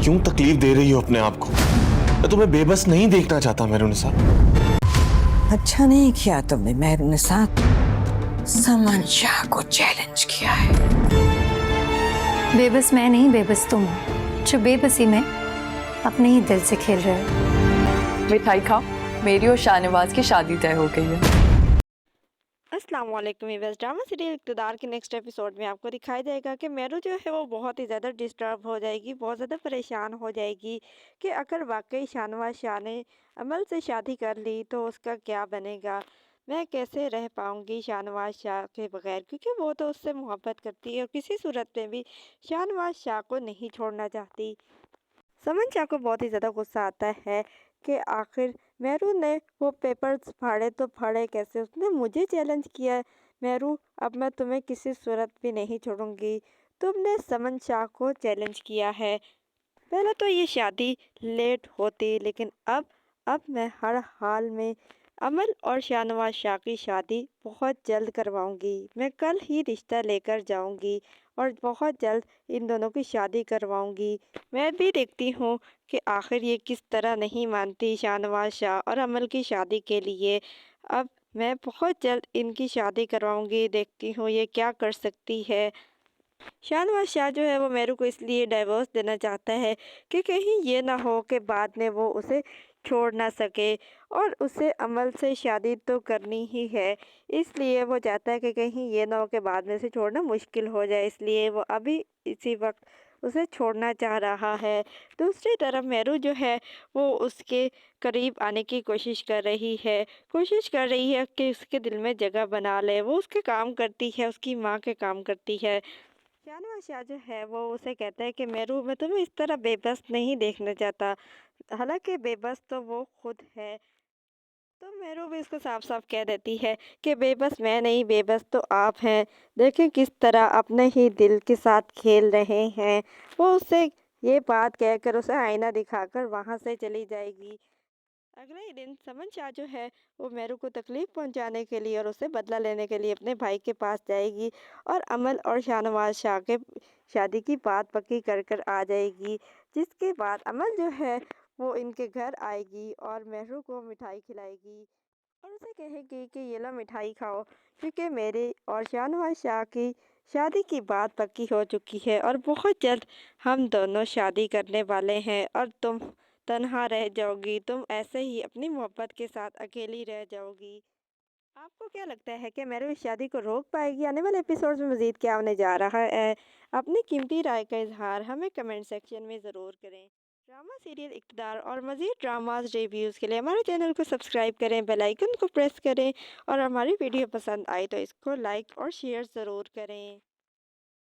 क्यों तकलीफ दे रही हो अपने आप को? मैं तुम्हें बेबस नहीं देखना चाहता मेहरुनिसा। अच्छा नहीं किया तुमने मेहरुनिसा, समन शाह को चैलेंज किया है। बेबस मैं नहीं, बेबस तुम हो, जो बेबसी में अपने ही दिल से खेल रहे हो। मिठाई खाओ, मेरी और शाहनवाज की शादी तय हो गई है। अस्सलाम वालेकुम व्यूअर्स, ड्रामा सीरियल इक़्तिदार के नेक्स्ट एपिसोड में आपको दिखाई देगा कि मेरू जो है वो बहुत ही ज़्यादा डिस्टर्ब हो जाएगी, बहुत ज़्यादा परेशान हो जाएगी कि अगर वाकई शाहनवाज शाह ने अमल से शादी कर ली तो उसका क्या बनेगा। मैं कैसे रह पाऊँगी शाहनवाज शाह के बगैर, क्योंकि वो तो उससे मोहब्बत करती है और किसी सूरत में भी शाहनवाज शाह को नहीं छोड़ना चाहती। समन शाह को बहुत ही ज़्यादा गुस्सा आता है कि आखिर मेहरू ने वो पेपर्स फाड़े तो फाड़े कैसे, उसने मुझे चैलेंज किया है। मेहरू, अब मैं तुम्हें किसी सूरत भी नहीं छोड़ूंगी, तुमने समन शाह को चैलेंज किया है। पहले तो ये शादी लेट होती, लेकिन अब मैं हर हाल में अमल और शाहनवाज शाह की शादी बहुत जल्द करवाऊंगी। मैं कल ही रिश्ता लेकर जाऊंगी और बहुत जल्द इन दोनों की शादी करवाऊंगी। मैं भी देखती हूँ कि आखिर ये किस तरह नहीं मानती शाहनवाज शाह और अमल की शादी के लिए। अब मैं बहुत जल्द इनकी शादी करवाऊंगी, देखती हूँ ये क्या कर सकती है। शाहनवाज शाह जो है वो मेरू को इसलिए डाइवोर्स देना चाहता है कि कहीं ये ना हो कि बाद में वो उसे छोड़ ना सके, और उसे अमल से शादी तो करनी ही है। इसलिए वो चाहता है कि कहीं ये ना हो कि बाद में से छोड़ना मुश्किल हो जाए, इसलिए वो अभी इसी वक्त उसे छोड़ना चाह रहा है। दूसरी तरफ मेरू जो है वो उसके करीब आने की कोशिश कर रही है, कि उसके दिल में जगह बना ले। वो उसके काम करती है, उसकी माँ के काम करती है। शाहनवाज शाह जो है वो उसे कहता है कि मेरू, मैं तुम्हें इस तरह बेबस नहीं देखना चाहता, हालांकि बेबस तो वो खुद है। तो मेरू भी इसको साफ साफ कह देती है कि बेबस मैं नहीं, बेबस तो आप हैं। देखें किस तरह अपने ही दिल के साथ खेल रहे हैं। वो उससे ये बात कहकर उसे आईना दिखाकर वहाँ से चली जाएगी। अगले ही दिन समन शाह जो है वो मेरू को तकलीफ पहुंचाने के लिए और उससे बदला लेने के लिए अपने भाई के पास जाएगी और अमल और शाहनवाज शाह के शादी की बात पक्की कर कर आ जाएगी। जिसके बाद अमल जो है वो इनके घर आएगी और मेहरू को मिठाई खिलाएगी और उसे कहेगी कि ये लो मिठाई खाओ, क्योंकि मेरे और शाहनवाज शाह की शादी की बात पक्की हो चुकी है और बहुत जल्द हम दोनों शादी करने वाले हैं और तुम तन्हा रह जाओगी, तुम ऐसे ही अपनी मोहब्बत के साथ अकेली रह जाओगी। आपको क्या लगता है कि मेरू इस शादी को रोक पाएगी? आने वाले एपिसोड्स में मज़ीद क्या होने जा रहा है? अपनी कीमती राय का इजहार हमें कमेंट सेक्शन में ज़रूर करें। ड्रामा सीरियल इक़्तिदार और मज़ीद ड्रामास रिव्यूज़ के लिए हमारे चैनल को सब्सक्राइब करें, बेल आइकन को प्रेस करें और हमारी वीडियो पसंद आए तो इसको लाइक और शेयर ज़रूर करें।